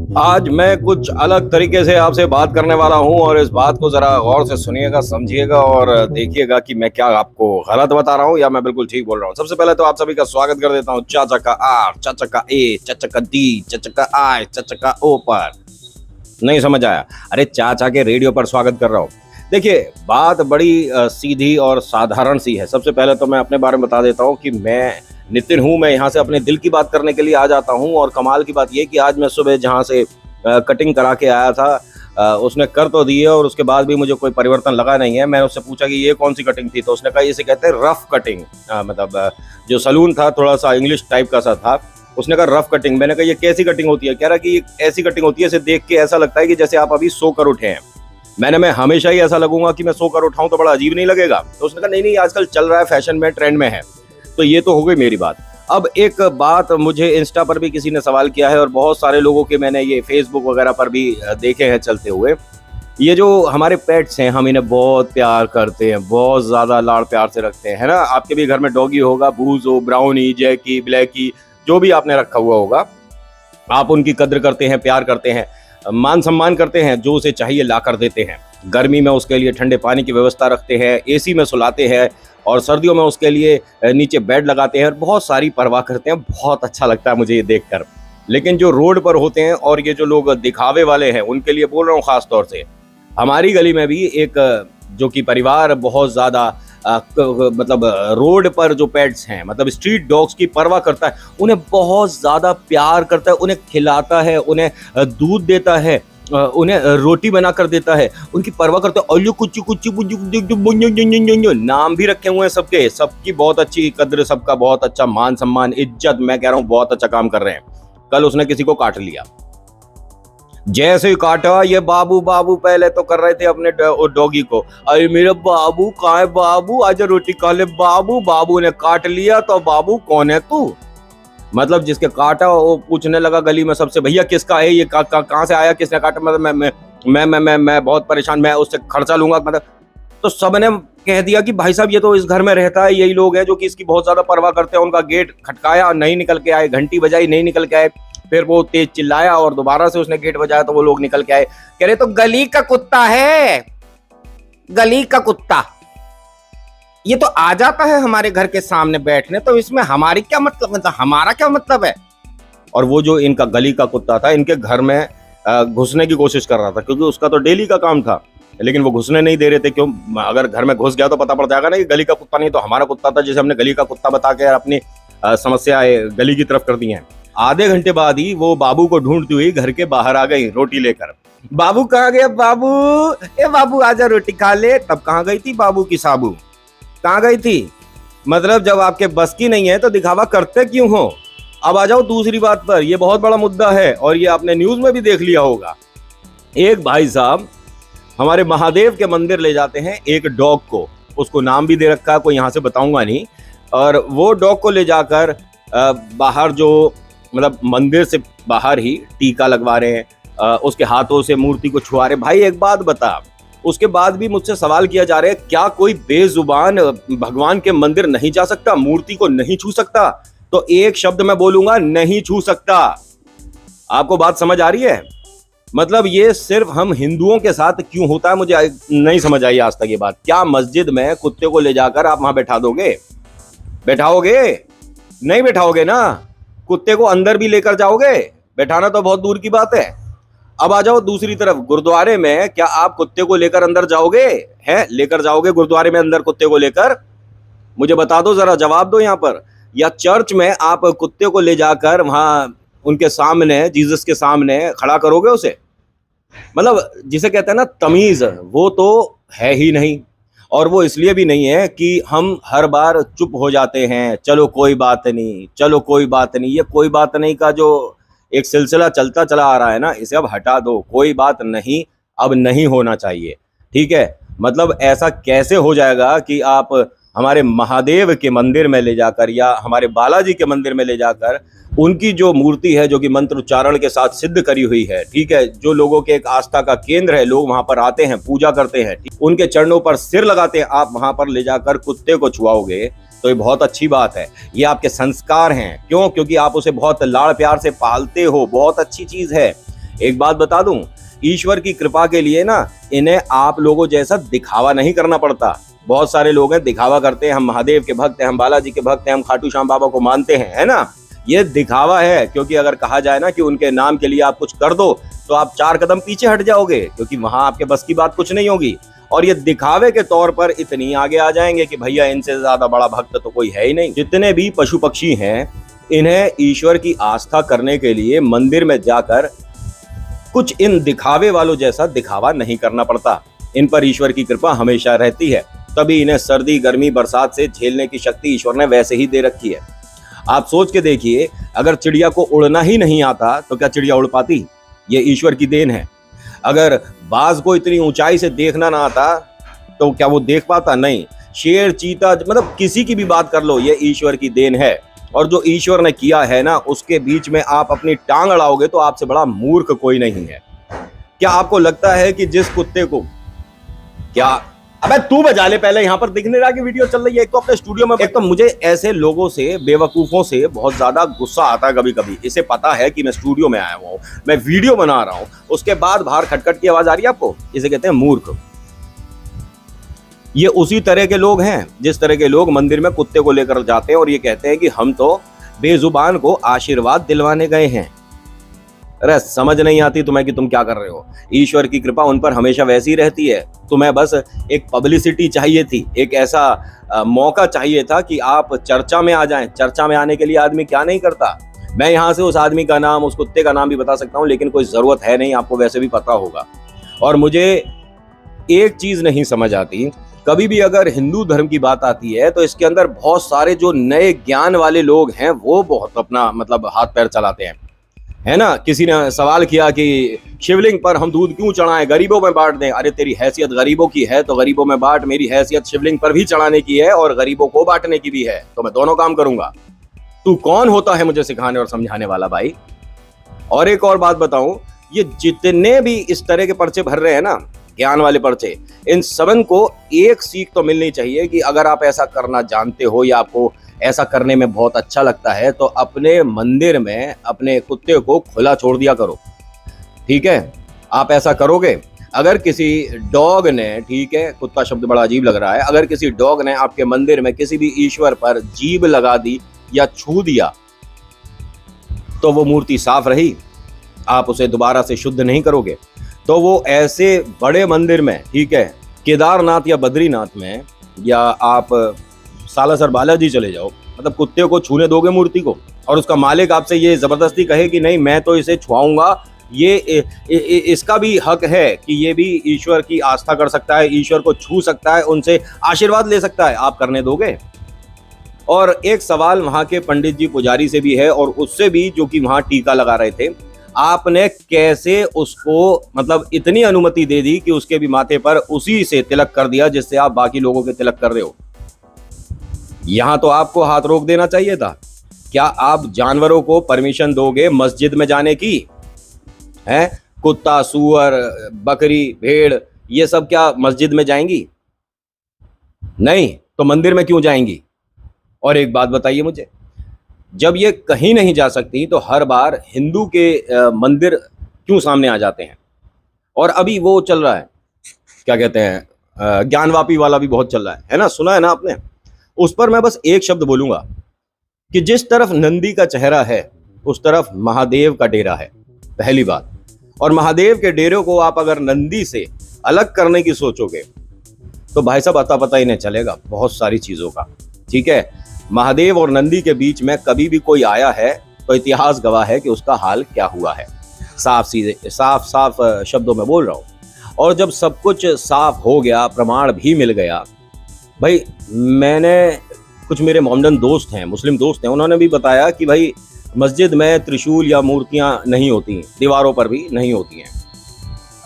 आज मैं कुछ अलग तरीके से आपसे बात करने वाला हूं और इस बात को जरा गौर से सुनिएगा, समझिएगा और देखिएगा कि मैं क्या आपको गलत बता रहा हूं या मैं बिल्कुल ठीक बोल रहा हूं। सबसे पहले तो आप सभी का स्वागत कर देता हूं चाचा का आर, चाचा का ए, चाचा का डी, चाचा का आई, चाचा का ओ पर। नहीं समझ आया? अरे चाचा के रेडियो पर स्वागत कर रहा हूं। देखिए, बात बड़ी सीधी और साधारण सी है। सबसे पहले तो मैं अपने बारे में बता देता हूं कि मैं नितिन हूं। मैं यहाँ से अपने दिल की बात करने के लिए आ जाता हूं और कमाल की बात यह कि आज मैं सुबह जहाँ से कटिंग करा के आया था, उसने कर तो दी है और उसके बाद भी मुझे कोई परिवर्तन लगा नहीं है। मैंने उससे पूछा कि ये कौन सी कटिंग थी, तो उसने कहा इसे कहते हैं रफ कटिंग। मतलब जो सलून था थोड़ा सा इंग्लिश टाइप का सा था। उसने कहा रफ कटिंग। मैंने कहा ये कैसी कटिंग होती है? कह रहा कि ये ऐसी कटिंग होती है, इसे देख के ऐसा लगता है कि जैसे आप अभी सो कर उठे हैं। मैं हमेशा ही ऐसा लगूंगा कि मैं सो कर उठाऊं तो बड़ा अजीब नहीं लगेगा? तो उसने कहा नहीं नहीं, आजकल चल रहा है, फैशन में, ट्रेंड में है। तो ये तो हो गई मेरी बात। अब एक बात मुझे इंस्टा पर भी किसी ने सवाल किया है और बहुत सारे लोगों के मैंने ये फेसबुक वगैरह पर भी देखे हैं चलते हुए। ये जो हमारे पेट्स हैं, हम इन्हें बहुत प्यार करते हैं, बहुत ज़्यादा लाड़ प्यार से रखते हैं, है ना? आपके भी घर में डॉगी होगा, बूजो, ब्राउनी, जैकी, ब्लैकी, जो भी आपने रखा हुआ होगा। आप उनकी कद्र करते हैं, प्यार करते हैं, मान सम्मान करते हैं, जो उसे चाहिए ला कर देते हैं। गर्मी में उसके लिए ठंडे पानी की व्यवस्था रखते हैं, एसी में सुलाते हैं और सर्दियों में उसके लिए नीचे बेड लगाते हैं और बहुत सारी परवाह करते हैं। बहुत अच्छा लगता है मुझे ये देखकर। लेकिन जो रोड पर होते हैं और ये जो लोग दिखावे वाले हैं, उनके लिए बोल रहा हूँ खास तौर से। हमारी गली में भी एक जो कि परिवार बहुत ज़्यादा मतलब रोड पर जो पेट्स हैं, मतलब स्ट्रीट डॉग्स की परवाह करता है, उन्हें बहुत ज़्यादा प्यार करता है, उन्हें खिलाता है, उन्हें दूध देता है, उन्हें रोटी बना कर देता है, उनकी परवाह करते हैं। और कुछ नाम भी रखे हुए हैं सबके, सबकी बहुत अच्छी कद्र, सबका बहुत अच्छा मान सम्मान, इज्जत। मैं कह रहा हूँ बहुत अच्छा काम कर रहे हैं। कल उसने किसी को काट लिया, जैसे ही काटा, ये बाबू बाबू पहले तो कर रहे थे अपने डॉगी को, अरे मेरा बाबू कहाँ है, बाबू आजा रोटी खा ले बाबू। बाबू ने काट लिया तो बाबू कौन है तू? मतलब जिसके काटा वो पूछने लगा गली में सबसे, भैया किसका है ये, कहाँ से आया, किसने काटा? मतलब मैं बहुत परेशान, मैं उससे खर्चा लूंगा। मतलब तो सबने कह दिया कि भाई साहब ये तो इस घर में रहता है, यही लोग हैं जो कि इसकी बहुत ज्यादा परवाह करते हैं। उनका गेट खटकाया, नहीं निकल के आए, घंटी बजाई, नहीं निकल के आए, फिर वो तेज चिल्लाया और दोबारा से उसने गेट बजाया तो वो लोग निकल के आए। कह रहे तो गली का कुत्ता है, गली का कुत्ता, ये तो आ जाता है हमारे घर के सामने बैठने, तो इसमें हमारी क्या मतलब हमारा क्या मतलब है? और वो जो इनका गली का कुत्ता था, इनके घर में घुसने की कोशिश कर रहा था, क्योंकि उसका तो डेली का काम था, लेकिन वो घुसने नहीं दे रहे थे। क्यों? अगर घर में घुस गया तो पता पड़ जाएगा ना कि गली का कुत्ता नहीं तो हमारा कुत्ता था, जिसे हमने गली का कुत्ता बता के अपनी समस्याएं गली की तरफ कर दी हैं। आधे घंटे बाद ही वो बाबू को ढूंढती हुई घर के बाहर आ गई रोटी लेकर। बाबू कहाँ गया बाबू? ए बाबू आजा रोटी खा ले। तब कहाँ गई थी बाबू की साबू? कहाँ गई थी? मतलब जब आपके बस की नहीं है तो दिखावा करते क्यों हो? अब आ जाओ दूसरी बात पर। यह बहुत बड़ा मुद्दा है और ये आपने न्यूज में भी देख लिया होगा। एक भाई साहब हमारे महादेव के मंदिर ले जाते हैं एक डॉग को, उसको नाम भी दे रखा है, कोई यहाँ से बताऊंगा नहीं। और वो डॉग को ले जाकर बाहर, जो मतलब मंदिर से बाहर ही टीका लगवा रहे हैं, उसके हाथों से मूर्ति को छुआ रहे। भाई एक बात बता, उसके बाद भी मुझसे सवाल किया जा रहा है क्या कोई बेजुबान भगवान के मंदिर नहीं जा सकता, मूर्ति को नहीं छू सकता? तो एक शब्द मैं बोलूंगा, नहीं छू सकता। आपको बात समझ आ रही है? मतलब ये सिर्फ हम हिंदुओं के साथ क्यों होता है, मुझे नहीं समझ आई आज तक ये बात। क्या मस्जिद में कुत्ते को ले जाकर आप वहां बैठा दोगे? बैठाओगे? नहीं बैठाओगे ना। कुत्ते को अंदर भी लेकर जाओगे? बैठाना तो बहुत दूर की बात है। अब आ जाओ दूसरी तरफ, गुरुद्वारे में क्या आप कुत्ते को लेकर अंदर जाओगे? हैं, लेकर जाओगे गुरुद्वारे में अंदर कुत्ते को लेकर? मुझे बता दो, जरा जवाब दो यहाँ पर। या चर्च में आप कुत्ते को ले जाकर वहां उनके सामने, जीसस के सामने खड़ा करोगे उसे? मतलब जिसे कहते हैं ना तमीज, वो तो है ही नहीं। और वो इसलिए भी नहीं है कि हम हर बार चुप हो जाते हैं, चलो कोई बात नहीं, चलो कोई बात नहीं। ये कोई बात नहीं का जो एक सिलसिला चलता चला आ रहा है ना, इसे अब हटा दो। कोई बात नहीं अब नहीं होना चाहिए, ठीक है? मतलब ऐसा कैसे हो जाएगा कि आप हमारे महादेव के मंदिर में ले जाकर या हमारे बालाजी के मंदिर में ले जाकर उनकी जो मूर्ति है, जो कि मंत्र उच्चारण के साथ सिद्ध करी हुई है, ठीक है, जो लोगों के एक आस्था का केंद्र है, लोग वहां पर आते हैं, पूजा करते हैं, उनके चरणों पर सिर लगाते हैं, आप वहां पर ले जाकर कुत्ते को छुआओगे तो ये बहुत अच्छी बात है। ये आपके संस्कार हैं। क्यों? क्योंकि आप उसे बहुत लाड़ प्यार से पालते हो, बहुत अच्छी चीज है। एक बात बता दूं, ईश्वर की कृपा के लिए ना इन्हें आप लोगों जैसा दिखावा नहीं करना पड़ता। बहुत सारे लोग हैं दिखावा करते हैं, हम महादेव के भक्त हैं, हम बालाजी के भक्त हैं, हम खाटू श्याम बाबा को मानते हैं, है ना। ये दिखावा है, क्योंकि अगर कहा जाए ना कि उनके नाम के लिए आप कुछ कर दो तो आप 4 कदम पीछे हट जाओगे, क्योंकि वहां आपके बस की बात कुछ नहीं होगी। और ये दिखावे के तौर पर इतनी आगे आ जाएंगे कि भैया इनसे ज्यादा बड़ा भक्त तो कोई है ही नहीं। जितने भी पशु पक्षी हैं, इन्हें ईश्वर की आस्था करने के लिए मंदिर में जाकर कुछ इन दिखावे वालों जैसा दिखावा नहीं करना पड़ता। इन पर ईश्वर की कृपा हमेशा रहती है, तभी इन्हें सर्दी गर्मी बरसात से झेलने की शक्ति ईश्वर ने वैसे ही दे रखी है। आप सोच के देखिए, अगर चिड़िया को उड़ना ही नहीं आता तो क्या चिड़िया उड़ पाती? ये ईश्वर की देन है। अगर बाज को इतनी ऊंचाई से देखना ना आता तो क्या वो देख पाता? नहीं। शेर, चीता, मतलब किसी की भी बात कर लो, ये ईश्वर की देन है। और जो ईश्वर ने किया है ना, उसके बीच में आप अपनी टांग अड़ाओगे तो आपसे बड़ा मूर्ख कोई नहीं है। क्या आपको लगता है कि जिस कुत्ते को क्या, अबे तू बजा ले पहले, यहाँ पर दिखने रहा कि वीडियो चल रही है। एक तो अपने स्टूडियो में, एक तो मुझे ऐसे लोगों से, बेवकूफों से बहुत ज्यादा गुस्सा आता है कभी कभी। इसे पता है कि मैं स्टूडियो में आया हुआ हूँ, मैं वीडियो बना रहा हूँ, उसके बाद बाहर खटखट की आवाज आ रही है आपको, इसे कहते हैं मूर्ख। ये उसी तरह के लोग हैं जिस तरह के लोग मंदिर में कुत्ते को लेकर जाते हैं और ये कहते हैं कि हम तो बेजुबान को आशीर्वाद दिलवाने गए हैं। अरे समझ नहीं आती तुम्हें कि तुम क्या कर रहे हो। ईश्वर की कृपा उन पर हमेशा वैसी रहती है। तुम्हें बस एक पब्लिसिटी चाहिए थी, एक ऐसा मौका चाहिए था कि आप चर्चा में आ जाएं। चर्चा में आने के लिए आदमी क्या नहीं करता। मैं यहाँ से उस आदमी का नाम, उस कुत्ते का नाम भी बता सकता हूँ, लेकिन कोई जरूरत है नहीं, आपको वैसे भी पता होगा। और मुझे एक चीज नहीं समझ आती, कभी भी अगर हिंदू धर्म की बात आती है तो इसके अंदर बहुत सारे जो नए ज्ञान वाले लोग हैं वो बहुत अपना मतलब हाथ पैर चलाते हैं, है ना। किसी ने सवाल किया कि शिवलिंग पर हम दूध क्यों चढ़ाएं, गरीबों में बांट दें। अरे तेरी हैसियत गरीबों की है तो गरीबों में बांट, मेरी हैसियत शिवलिंग पर भी चढ़ाने की है और गरीबों को बांटने की भी है, तो मैं दोनों काम करूंगा। तू कौन होता है मुझे सिखाने और समझाने वाला भाई। और एक और बात बताऊं, ये जितने भी इस तरह के पर्चे भर रहे हैं ना, ज्ञान वाले पर्चे, इन सबन को एक सीख तो मिलनी चाहिए कि अगर आप ऐसा करना जानते हो या आपको ऐसा करने में बहुत अच्छा लगता है तो अपने मंदिर में अपने कुत्ते को खुला छोड़ दिया करो, ठीक है। आप ऐसा करोगे, अगर किसी डॉग ने, ठीक है, कुत्ता शब्द बड़ा अजीब लग रहा है, अगर किसी डॉग ने आपके मंदिर में किसी भी ईश्वर पर जीभ लगा दी या छू दिया तो वो मूर्ति साफ रही, आप उसे दोबारा से शुद्ध नहीं करोगे। तो वो ऐसे बड़े मंदिर में, ठीक है, केदारनाथ या बद्रीनाथ में, या आप सालासर बालाजी चले जाओ, मतलब कुत्ते को छूने दोगे मूर्ति को, और उसका मालिक आपसे ये जबरदस्ती कहे कि नहीं मैं तो इसे छुआऊंगा, ये इसका भी हक है कि ये भी ईश्वर की आस्था कर सकता है, ईश्वर को छू सकता है, उनसे आशीर्वाद ले सकता है, आप करने दोगे? और एक सवाल वहां के पंडित जी पुजारी से भी है और उससे भी, जो कि वहां टीका लगा रहे थे, आपने कैसे उसको मतलब इतनी अनुमति दे दी कि उसके भी माथे पर उसी से तिलक कर दिया जिससे आप बाकी लोगों के तिलक कर रहे हो। यहां तो आपको हाथ रोक देना चाहिए था। क्या आप जानवरों को परमिशन दोगे मस्जिद में जाने की? है कुत्ता, सूअर, बकरी, भेड़, ये सब क्या मस्जिद में जाएंगी? नहीं, तो मंदिर में क्यों जाएंगी? और एक बात बताइए मुझे, जब ये कहीं नहीं जा सकती तो हर बार हिंदू के मंदिर क्यों सामने आ जाते हैं? और अभी वो चल रहा है, क्या कहते हैं, ज्ञानवापी वाला भी बहुत चल रहा है ना, सुना है ना आपने? उस पर मैं बस एक शब्द बोलूंगा कि जिस तरफ नंदी का चेहरा है उस तरफ महादेव का डेरा है, पहली बात। और महादेव के डेरे को आप अगर नंदी से अलग करने की सोचोगे तो भाई साहब अता पता ही नहीं चलेगा बहुत सारी चीजों का, ठीक है। महादेव और नंदी के बीच में कभी भी कोई आया है तो इतिहास गवाह है कि उसका हाल क्या हुआ है। साफ शब्दों में बोल रहा हूं। और जब सब कुछ साफ हो गया, प्रमाण भी मिल गया, भाई मैंने कुछ मेरे मोमडन दोस्त हैं, मुस्लिम दोस्त हैं, उन्होंने भी बताया कि भाई मस्जिद में त्रिशूल या मूर्तियां नहीं होती, दीवारों पर भी नहीं होती हैं।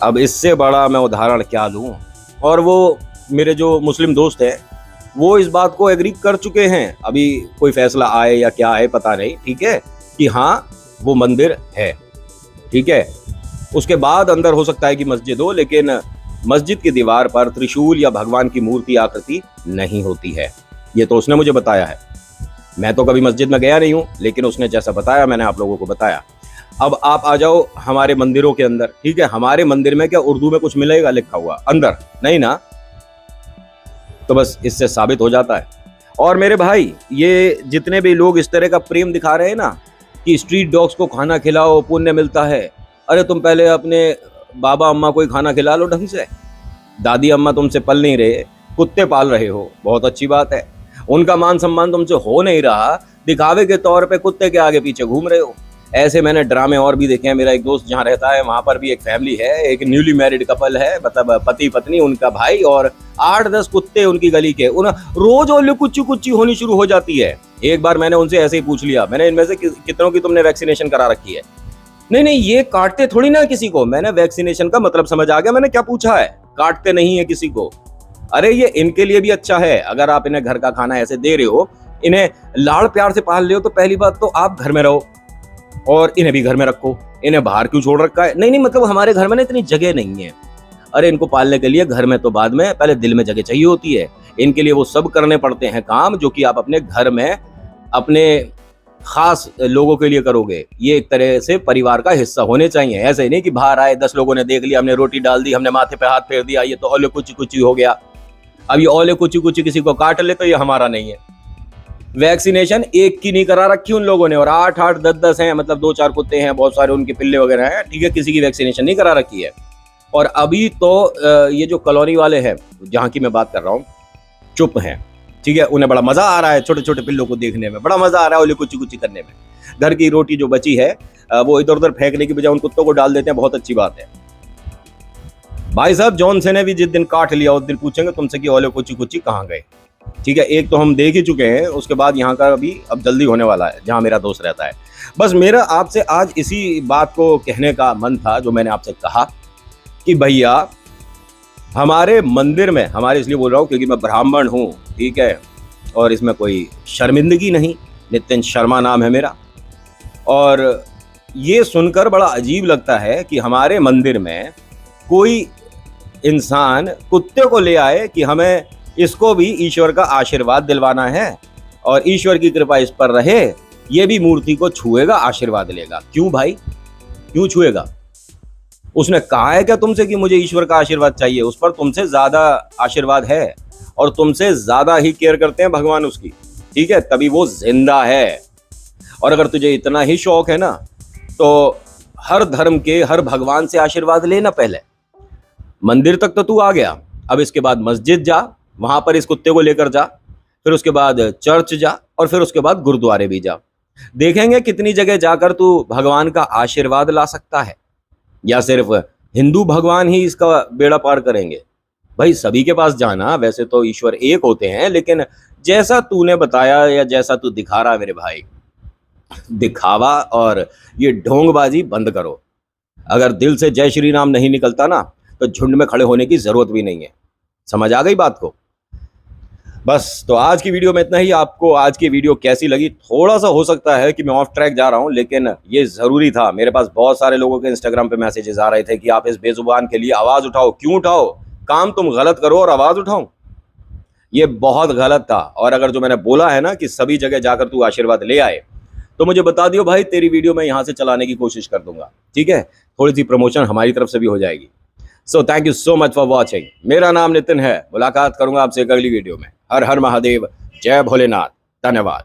अब इससे बड़ा मैं उदाहरण क्या दूं। और वो मेरे जो मुस्लिम दोस्त हैं वो इस बात को एग्री कर चुके हैं, अभी कोई फैसला आए या क्या आए पता नहीं, ठीक है, कि हाँ वो मंदिर है, ठीक है। उसके बाद अंदर हो सकता है कि मस्जिद हो, लेकिन मस्जिद की दीवार पर त्रिशूल या भगवान की मूर्ति आकृति नहीं होती है। ये तो उसने मुझे बताया है, मैं तो कभी मस्जिद में गया नहीं हूं, लेकिन उसने जैसा बताया मैंने आप लोगों को बताया। अब आप आ जाओ हमारे मंदिरों के अंदर, ठीक है, हमारे मंदिर में क्या उर्दू में कुछ मिलेगा लिखा हुआ अंदर? नहीं ना। तो बस इससे साबित हो जाता है। और मेरे भाई, ये जितने भी लोग इस तरह का प्रेम दिखा रहे हैं ना कि स्ट्रीट डॉग्स को खाना खिलाओ पुण्य मिलता है, अरे तुम पहले अपने बाबा अम्मा को ही खाना खिला लो ढंग से। दादी अम्मा तुमसे पल नहीं रहे, कुत्ते पाल रहे हो, बहुत अच्छी बात है। उनका मान सम्मान तुमसे हो नहीं रहा, दिखावे के तौर पे कुत्ते के आगे पीछे घूम रहे हो। ऐसे मैंने ड्रामे और भी देखे हैं। मेरा एक दोस्त जहाँ रहता है वहां पर भी एक फैमिली है, एक न्यूली मैरिड कपल है, मतलब पति पत्नी, उनका भाई और 8-10 कुत्ते उनकी गली के। उन रोज ओल्ली कुच्ची कुच्ची होनी शुरू हो जाती है। एक बार मैंने उनसे ऐसे ही पूछ लिया, मैंने इनमें से कितनों की तुमने वैक्सीनेशन करा रखी है? नहीं नहीं, ये काटते थोड़ी ना किसी को। मैंने वैक्सीनेशन का मतलब समझ आ गया, मैंने क्या पूछा है, काटते नहीं है किसी को। अरे ये इनके लिए भी अच्छा है, अगर आप इन्हें घर का खाना ऐसे दे रहे हो, इन्हें लाड़ प्यार से पाल रहे हो, तो पहली बात तो आप घर में रहो और इन्हें भी घर में रखो। इन्हें बाहर क्यों छोड़ रखा है? नहीं नहीं, मतलब हमारे घर में ना इतनी जगह नहीं है। अरे इनको पालने के लिए घर में तो बाद में, पहले दिल में जगह चाहिए होती है। इनके लिए वो सब करने पड़ते हैं काम जो कि आप अपने घर में अपने खास लोगों के लिए करोगे। ये एक तरह से परिवार का हिस्सा होने चाहिए। ऐसे ही नहीं कि बाहर आए, 10 लोगों ने देख लिया, हमने रोटी डाल दी, हमने माथे पे हाथ फेर दिया, ये तो ओले कुची कुची हो गया। अब ये ओले कुची कुची किसी को काट ले तो ये हमारा नहीं है। वैक्सीनेशन एक की नहीं करा रखी उन लोगों ने, और 8-8 10-10 हैं, मतलब 2-4 कुत्ते हैं, बहुत सारे उनके पिल्ले वगैरह हैं, ठीक है, किसी की वैक्सीनेशन नहीं करा रखी है। और अभी तो ये जो कॉलोनी वाले हैं जहाँ की मैं बात कर रहा हूँ, चुप हैं, ठीक है, उन्हें बड़ा मजा आ रहा है छोटे छोटे पिल्लों को देखने में, बड़ा मजा आ रहा है ओले कुची कुची करने में। घर की रोटी जो बची है वो इधर उधर फेंकने की बजाय उन कुत्तों को डाल देते हैं, बहुत अच्छी बात है। भाई साहब, जॉन से ने भी जिस दिन काट लिया उस दिन पूछेंगे तुमसे कि ओले कुची कुची कहाँ गए, ठीक है। एक तो हम देख ही चुके हैं, उसके बाद यहाँ का भी अब जल्दी होने वाला है जहाँ मेरा दोस्त रहता है। बस मेरा आपसे आज इसी बात को कहने का मन था जो मैंने आपसे कहा कि भैया हमारे मंदिर में, हमारे इसलिए बोल रहा हूँ क्योंकि मैं ब्राह्मण हूँ, ठीक है, और इसमें कोई शर्मिंदगी नहीं, नितिन शर्मा नाम है मेरा। और ये सुनकर बड़ा अजीब लगता है कि हमारे मंदिर में कोई इंसान कुत्ते को ले आए कि हमें इसको भी ईश्वर का आशीर्वाद दिलवाना है और ईश्वर की कृपा इस पर रहे, ये भी मूर्ति को छुएगा, आशीर्वाद लेगा। क्यों भाई, क्यों छुएगा? उसने कहा है क्या तुमसे कि मुझे ईश्वर का आशीर्वाद चाहिए? उस पर तुमसे ज्यादा आशीर्वाद है और तुमसे ज्यादा ही केयर करते हैं भगवान उसकी, ठीक है, तभी वो जिंदा है। और अगर तुझे इतना ही शौक है ना, तो हर धर्म के हर भगवान से आशीर्वाद लेना। पहले मंदिर तक तो तू आ गया, अब इसके बाद मस्जिद जा, वहां पर इस कुत्ते को लेकर जा, फिर उसके बाद चर्च जा, और फिर उसके बाद गुरुद्वारे भी जा। देखेंगे कितनी जगह जाकर तू भगवान का आशीर्वाद ला सकता है, या सिर्फ हिंदू भगवान ही इसका बेड़ा पार करेंगे। भाई सभी के पास जाना, वैसे तो ईश्वर एक होते हैं, लेकिन जैसा तूने बताया या जैसा तू दिखा रहा है मेरे भाई, दिखावा और ये ढोंगबाजी बंद करो। अगर दिल से जय श्री राम नहीं निकलता ना, तो झुंड में खड़े होने की जरूरत भी नहीं है। समझ आ गई बात को? बस तो आज की वीडियो में इतना ही। आपको आज की वीडियो कैसी लगी? थोड़ा सा हो सकता है कि मैं ऑफ ट्रैक जा रहा हूं, लेकिन ये जरूरी था। मेरे पास बहुत सारे लोगों के इंस्टाग्राम पे मैसेजेस आ रहे थे कि आप इस बेजुबान के लिए आवाज उठाओ। क्यों उठाओ? काम तुम गलत करो और आवाज उठाओ, ये बहुत गलत था। और अगर जो मैंने बोला है ना कि सभी जगह जाकर तू आशीर्वाद ले आए, तो मुझे बता दियो भाई, तेरी वीडियो मैं यहाँ से चलाने की कोशिश कर दूंगा, ठीक है। थोड़ी सी प्रमोशन हमारी तरफ से भी हो जाएगी। So thank you so much for watching. मेरा नाम नितिन है। मुलाकात करूंगा आपसे एक अगली वीडियो में। हर हर महादेव, जय भोलेनाथ, धन्यवाद।